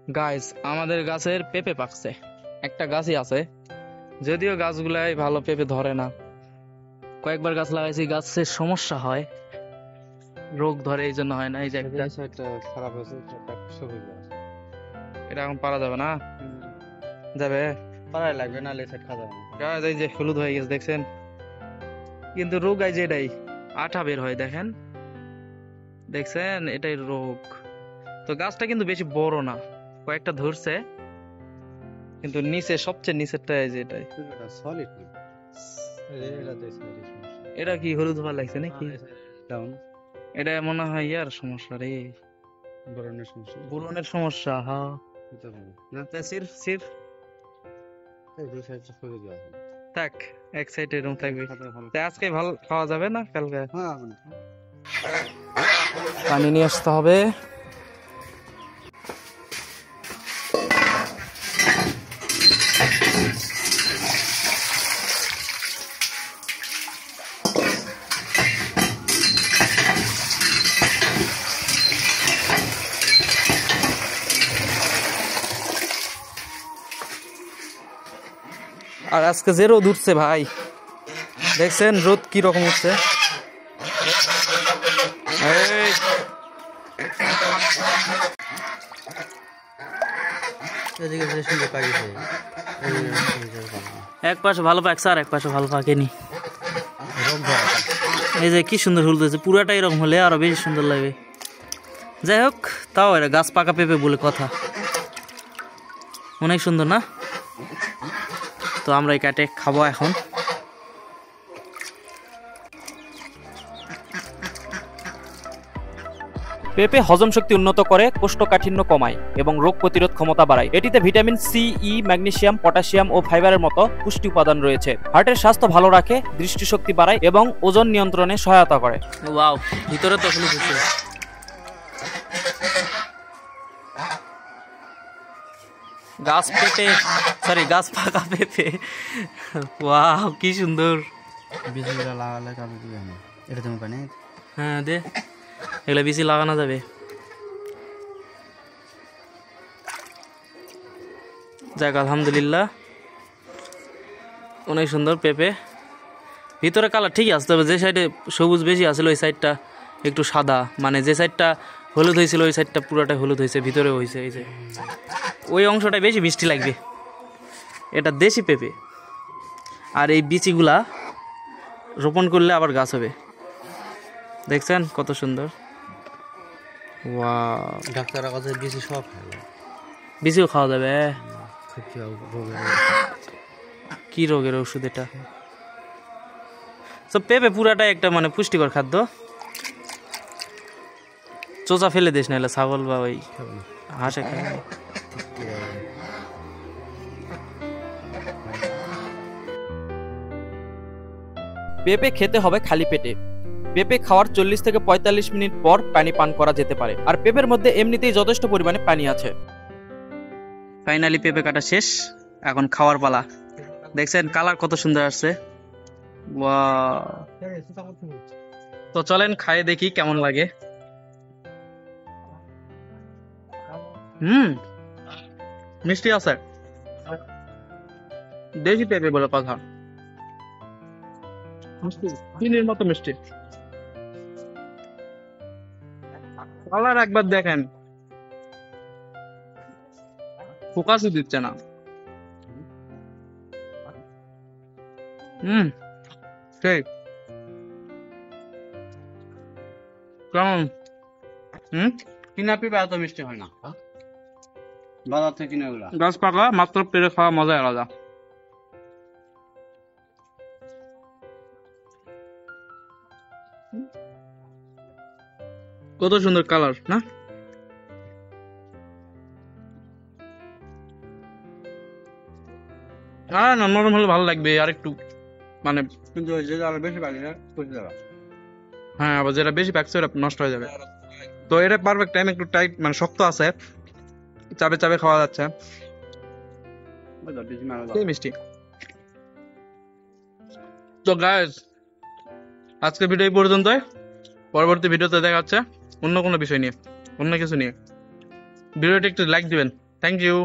Guys আমাদের গাছের পেঁপে পাকছে, একটা গাছই আছে, যদিও গাছগুলাই ভালো পেঁপে ধরে না। কয়েকবার গাছ লাগাইছি, গাছের সমস্যা হয়, রোগ ধরে, এই জন্য হয় না। এই যে একটা খারাপ হয়েছে, সবুজ গাছ। এটা এখন পারা যাবে না, যাবে পাড়াই লাগবে, না লেসাইড খাওয়া যাবে না। গাছ এই যে হলুদ হয়ে গেছে দেখছেন, কিন্তু রোগ এই যে এটাই আঠা বের হয়, দেখেন দেখছেন, এটাই রোগ। তো গাছটা কিন্তু বেশি বড় না, কয়েকটা ধরছে, কিন্তু নিচে সবচেয়ে নিচেরটা এই যে এটাই। এটা সলিড না, এটাতে সলিড সমস্যা। এটা কি হলুদ হওয়া লাগছে নাকি? ডাউন এটা মনে হয় ইয়ার সমস্যা রে, বরণের সমস্যা। বুলনের সমস্যা। হ্যাঁ এটা ভালো না, সির সির এই দুই সাইড সবুজ গাছ। থাক, এক সাইডে এরকম থাকবে। খাতা ভালো। তা আজকে ভালো খাওয়া যাবে না কালকে? হ্যাঁ পানি নিয়ে আসতে হবে। আর আজকে যে রোদ উঠছে ভাই, দেখছেন রোদ কি রকম উঠছে। এই এদিকে যে সুন্দর পাকিছে, এক পাশে ভালো পাকছে আর এক পাশে ভালো পাকেনি। এই যে কি সুন্দর হলুদ হয়েছে, পুরাটা এরকম হলে আরো বেশি সুন্দর লাগবে। যাই হোক, তাও এরা গাছ পাকা পেঁপে বলে কথা, অনেক সুন্দর না? তো আমরা এই কাটে খাবো এখন। পেঁপে হজম শক্তি উন্নত করে, কোষ্ঠকাঠিন্য কমায় এবং রোগ প্রতিরোধ ক্ষমতা বাড়ায়। এটিতে ভিটামিন সি, ই, ম্যাগনেসিয়াম, পটাশিয়াম ও ফাইবারের মতো পুষ্টি উপাদান রয়েছে। হার্টের স্বাস্থ্য ভালো রাখে, দৃষ্টিশক্তি বাড়ায় এবং ওজন নিয়ন্ত্রণে সহায়তা করে। ওয়াও, ভিতরে তো হলুদ হচ্ছে। গাছ পেঁপে, সরি গাছ পাকা পেঁপে। ওয়াও কি সুন্দর। বীজগুলো লাগালে কাজে দিবে না। এটা তুমি পানি হ্যাঁ দে, এগুলো বেশি লাগানো যাবে। যাক আলহামদুলিল্লাহ, অনেক সুন্দর পেঁপে। ভিতরে কালার ঠিকই আসতে হবে, যে সাইডে সবুজ বেশি আসলে ওই সাইডটা একটু সাদা, মানে যে সাইডটা হলুদ হয়েছিল ওই সাইডটা পুরোটাই হলুদ হয়েছে, ভিতরে হয়েছে। এই যে ওই অংশটা বেশি মিষ্টি লাগবে। এটা দেশি পেঁপে, আর এই বিচিগুলা রোপণ করলে আবার গাছ হবে। দেখছেন কত সুন্দর। ওয়াও, ডাক্তারের কাছে বেশি সব বিচিও খাওয়া যাবে। রোগের কি রোগের ওষুধ এটা? তো পেঁপে পুরাটাই একটা মানে পুষ্টিকর খাদ্য। চোচা ফেলে দিস না, ছাগল বা ওই হাঁসে খায়। পেঁপে খেতে হবে খালি পেটে। পেঁপে খাওয়ার 40 থেকে 45 মিনিট পর পানি পান করা যেতে পারে, আর পেঁপের মধ্যে এমনিতেই যথেষ্ট পরিমাণে পানি আছে। ফাইনালি পেঁপে কাটা শেষ, এখন খাওয়ার পালা। দেখছেন কালার কত সুন্দর আসছে। ওয়াও, তো চলেন খাই দেখি কেমন লাগে। মিষ্টি আছে, দেশি পেঁপে বলে কথা, চিনির মতো মিষ্টি। কালার একবার দেখেন, ফোকাসই দিচ্ছে না। ঠিক কেমন? কিনা পেঁপে এত মিষ্টি হয় না, বাজার থেকে কিনে ওগুলা। গাছ পাকা মাত্র পেরে খাওয়া মজাই আলাদা। কত সুন্দর কালার না? নরম হলে ভালো লাগবে আর একটু, মানে কিন্তু যেটা বেশি পাকি না পচে যাবে। হ্যাঁ, আবার যেটা বেশি পাকছে ওটা নষ্ট হয়ে যাবে। তো এটা পারফেক্ট টাইম, একটু টাইট মানে শক্ত আছে, চাবে চাবে খাওয়া যাচ্ছে, মিষ্টি। তো গাইস, আজকে ভিডিও এই পর্যন্তই। পরবর্তী ভিডিওতে দেখা হচ্ছে অন্য কোনো বিষয় নিয়ে, অন্য কিছু নিয়ে। ভিডিওটি একটু লাইক দিবেন। Thank you.